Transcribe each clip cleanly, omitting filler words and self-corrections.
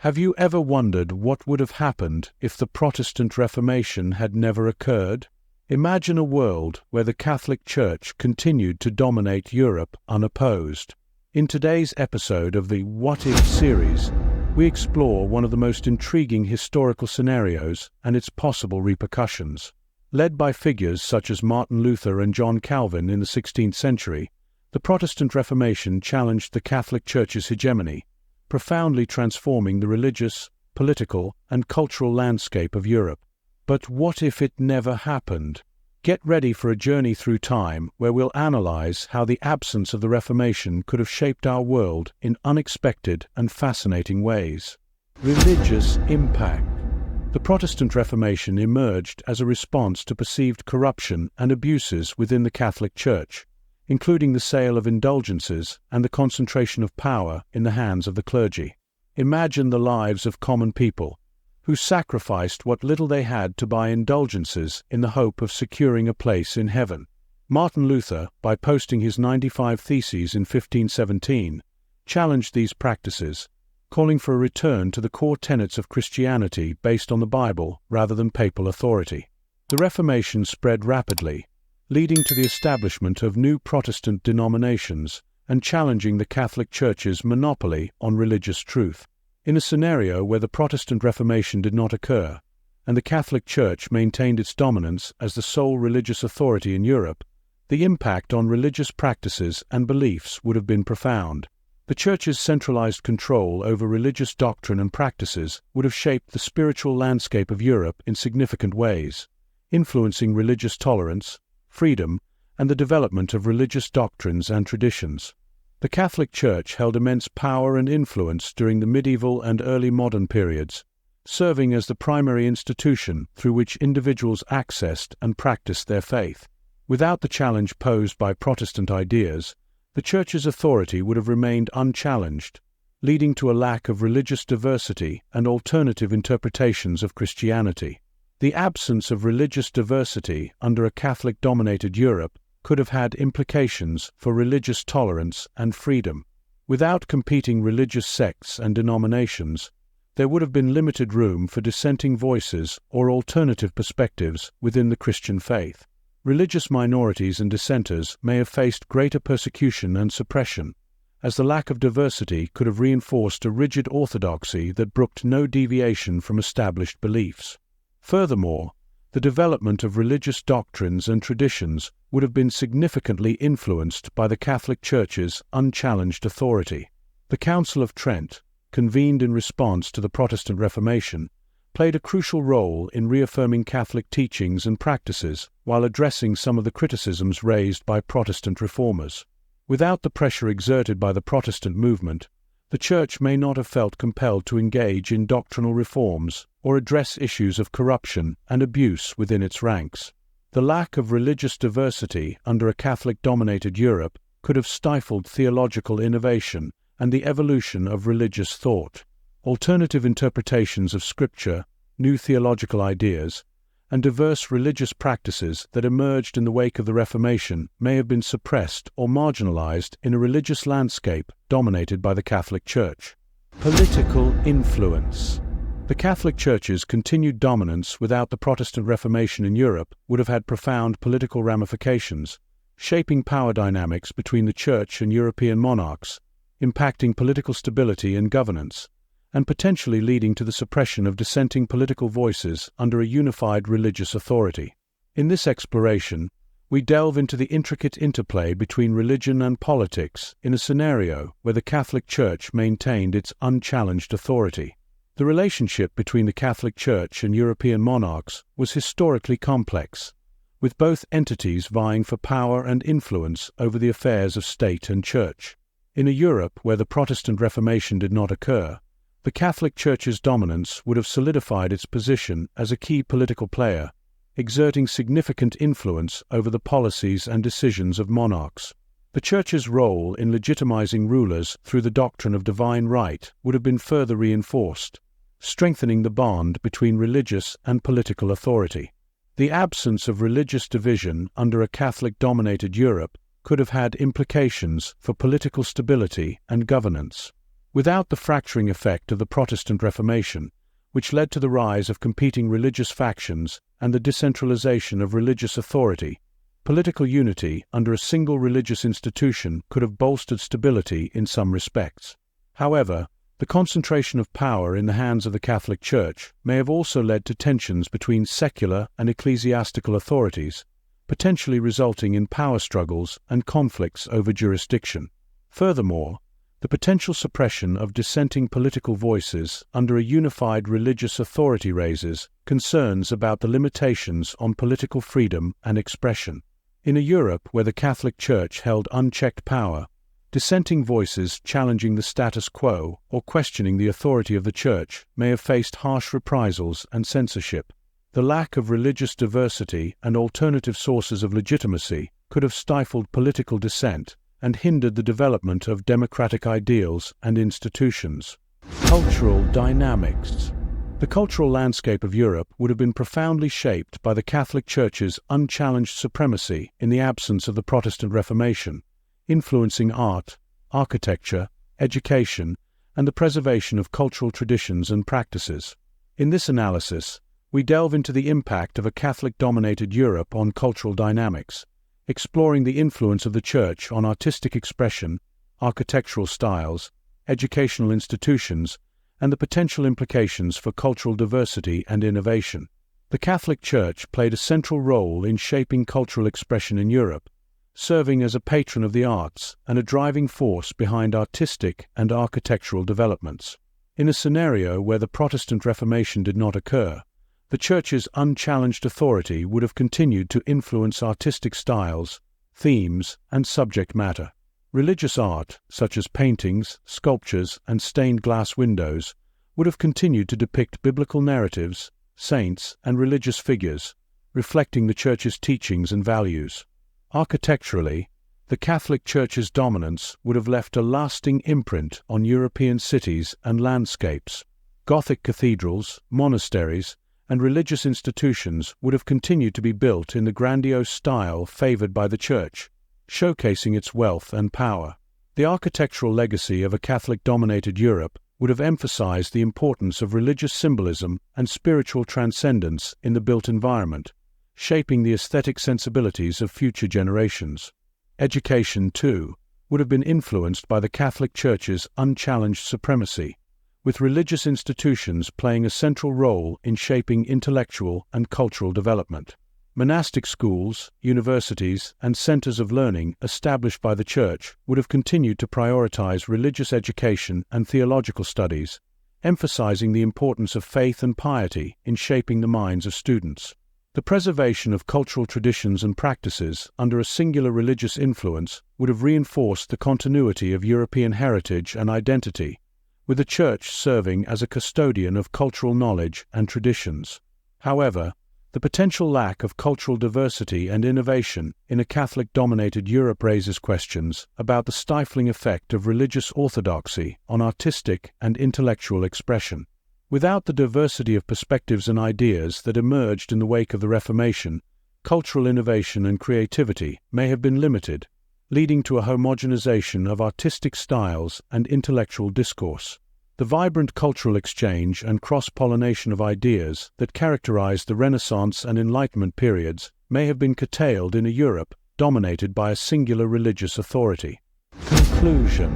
Have you ever wondered what would have happened if the Protestant Reformation had never occurred? Imagine a world where the Catholic Church continued to dominate Europe unopposed. In today's episode of the What If series, we explore one of the most intriguing historical scenarios and its possible repercussions. Led by figures such as Martin Luther and John Calvin in the 16th century, the Protestant Reformation challenged the Catholic Church's hegemony, profoundly transforming the religious, political, and cultural landscape of Europe. But what if it never happened? Get ready for a journey through time where we'll analyze how the absence of the Reformation could have shaped our world in unexpected and fascinating ways. Religious impact. The Protestant Reformation emerged as a response to perceived corruption and abuses within the Catholic Church, including the sale of indulgences and the concentration of power in the hands of the clergy. Imagine the lives of common people, who sacrificed what little they had to buy indulgences in the hope of securing a place in heaven. Martin Luther, by posting his 95 Theses in 1517, challenged these practices, calling for a return to the core tenets of Christianity based on the Bible rather than papal authority. The Reformation spread rapidly, leading to the establishment of new Protestant denominations and challenging the Catholic Church's monopoly on religious truth. In a scenario where the Protestant Reformation did not occur, and the Catholic Church maintained its dominance as the sole religious authority in Europe, the impact on religious practices and beliefs would have been profound. The Church's centralized control over religious doctrine and practices would have shaped the spiritual landscape of Europe in significant ways, influencing religious tolerance, freedom, and the development of religious doctrines and traditions. The Catholic Church held immense power and influence during the medieval and early modern periods, serving as the primary institution through which individuals accessed and practiced their faith. Without the challenge posed by Protestant ideas, the Church's authority would have remained unchallenged, leading to a lack of religious diversity and alternative interpretations of Christianity. The absence of religious diversity under a Catholic-dominated Europe could have had implications for religious tolerance and freedom. Without competing religious sects and denominations, there would have been limited room for dissenting voices or alternative perspectives within the Christian faith. Religious minorities and dissenters may have faced greater persecution and suppression, as the lack of diversity could have reinforced a rigid orthodoxy that brooked no deviation from established beliefs. Furthermore, the development of religious doctrines and traditions would have been significantly influenced by the Catholic Church's unchallenged authority. The Council of Trent, convened in response to the Protestant Reformation, played a crucial role in reaffirming Catholic teachings and practices while addressing some of the criticisms raised by Protestant reformers. Without the pressure exerted by the Protestant movement, the Church may not have felt compelled to engage in doctrinal reforms or address issues of corruption and abuse within its ranks. The lack of religious diversity under a Catholic-dominated Europe could have stifled theological innovation and the evolution of religious thought. Alternative interpretations of Scripture, new theological ideas, and diverse religious practices that emerged in the wake of the Reformation may have been suppressed or marginalized in a religious landscape dominated by the Catholic Church. Political influence. The Catholic Church's continued dominance without the Protestant Reformation in Europe would have had profound political ramifications, shaping power dynamics between the Church and European monarchs, impacting political stability and governance, and potentially leading to the suppression of dissenting political voices under a unified religious authority. In this exploration, we delve into the intricate interplay between religion and politics in a scenario where the Catholic Church maintained its unchallenged authority. The relationship between the Catholic Church and European monarchs was historically complex, with both entities vying for power and influence over the affairs of state and church. In a Europe where the Protestant Reformation did not occur, the Catholic Church's dominance would have solidified its position as a key political player, exerting significant influence over the policies and decisions of monarchs. The Church's role in legitimizing rulers through the doctrine of divine right would have been further reinforced, strengthening the bond between religious and political authority. The absence of religious division under a Catholic-dominated Europe could have had implications for political stability and governance. Without the fracturing effect of the Protestant Reformation, which led to the rise of competing religious factions and the decentralization of religious authority, political unity under a single religious institution could have bolstered stability in some respects. However, the concentration of power in the hands of the Catholic Church may have also led to tensions between secular and ecclesiastical authorities, potentially resulting in power struggles and conflicts over jurisdiction. Furthermore, the potential suppression of dissenting political voices under a unified religious authority raises concerns about the limitations on political freedom and expression. In a Europe where the Catholic Church held unchecked power, dissenting voices challenging the status quo or questioning the authority of the Church may have faced harsh reprisals and censorship. The lack of religious diversity and alternative sources of legitimacy could have stifled political dissent and hindered the development of democratic ideals and institutions. Cultural dynamics. The cultural landscape of Europe would have been profoundly shaped by the Catholic Church's unchallenged supremacy in the absence of the Protestant Reformation, influencing art, architecture, education, and the preservation of cultural traditions and practices. In this analysis, we delve into the impact of a Catholic-dominated Europe on cultural dynamics, exploring the influence of the Church on artistic expression, architectural styles, educational institutions, and the potential implications for cultural diversity and innovation. The Catholic Church played a central role in shaping cultural expression in Europe, serving as a patron of the arts and a driving force behind artistic and architectural developments. In a scenario where the Protestant Reformation did not occur, the Church's unchallenged authority would have continued to influence artistic styles, themes, and subject matter. Religious art, such as paintings, sculptures, and stained glass windows, would have continued to depict biblical narratives, saints, and religious figures, reflecting the Church's teachings and values. Architecturally, the Catholic Church's dominance would have left a lasting imprint on European cities and landscapes. Gothic cathedrals, monasteries, and religious institutions would have continued to be built in the grandiose style favored by the Church, showcasing its wealth and power. The architectural legacy of a Catholic-dominated Europe would have emphasized the importance of religious symbolism and spiritual transcendence in the built environment, shaping the aesthetic sensibilities of future generations. Education, too, would have been influenced by the Catholic Church's unchallenged supremacy, with religious institutions playing a central role in shaping intellectual and cultural development. Monastic schools, universities, and centers of learning established by the Church would have continued to prioritize religious education and theological studies, emphasizing the importance of faith and piety in shaping the minds of students. The preservation of cultural traditions and practices under a singular religious influence would have reinforced the continuity of European heritage and identity, with the Church serving as a custodian of cultural knowledge and traditions. However, the potential lack of cultural diversity and innovation in a Catholic-dominated Europe raises questions about the stifling effect of religious orthodoxy on artistic and intellectual expression. Without the diversity of perspectives and ideas that emerged in the wake of the Reformation, cultural innovation and creativity may have been limited, leading to a homogenization of artistic styles and intellectual discourse. The vibrant cultural exchange and cross-pollination of ideas that characterized the Renaissance and Enlightenment periods may have been curtailed in a Europe dominated by a singular religious authority. Conclusion.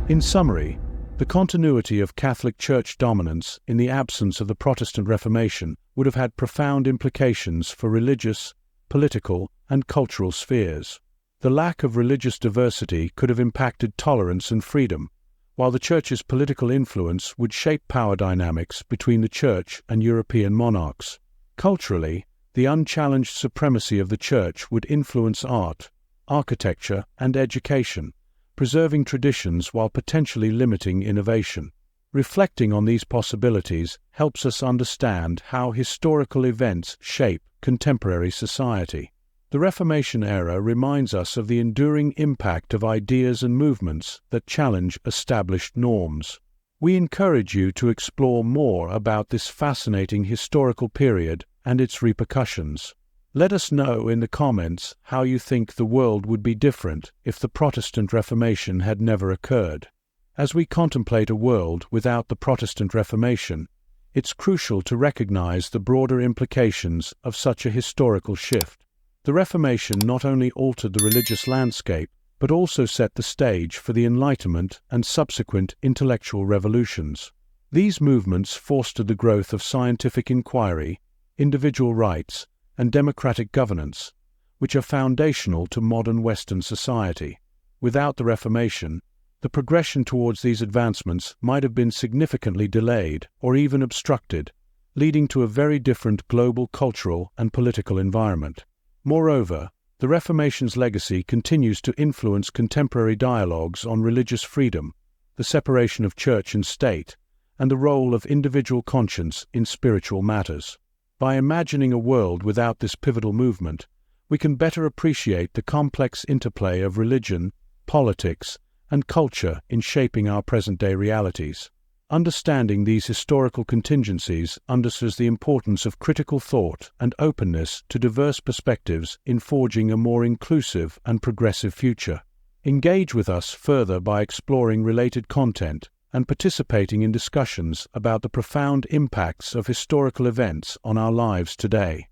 In summary, the continuity of Catholic Church dominance in the absence of the Protestant Reformation would have had profound implications for religious, political, and cultural spheres. The lack of religious diversity could have impacted tolerance and freedom, while the Church's political influence would shape power dynamics between the Church and European monarchs. Culturally, the unchallenged supremacy of the Church would influence art, architecture, and education, preserving traditions while potentially limiting innovation. Reflecting on these possibilities helps us understand how historical events shape contemporary society. The Reformation era reminds us of the enduring impact of ideas and movements that challenge established norms. We encourage you to explore more about this fascinating historical period and its repercussions. Let us know in the comments how you think the world would be different if the Protestant Reformation had never occurred. As we contemplate a world without the Protestant Reformation, it's crucial to recognize the broader implications of such a historical shift. The Reformation not only altered the religious landscape, but also set the stage for the Enlightenment and subsequent intellectual revolutions. These movements fostered the growth of scientific inquiry, individual rights, and democratic governance, which are foundational to modern Western society. Without the Reformation, the progression towards these advancements might have been significantly delayed or even obstructed, leading to a very different global cultural and political environment. Moreover, the Reformation's legacy continues to influence contemporary dialogues on religious freedom, the separation of church and state, and the role of individual conscience in spiritual matters. By imagining a world without this pivotal movement, we can better appreciate the complex interplay of religion, politics, and culture in shaping our present-day realities. Understanding these historical contingencies underscores the importance of critical thought and openness to diverse perspectives in forging a more inclusive and progressive future. Engage with us further by exploring related content and participating in discussions about the profound impacts of historical events on our lives today.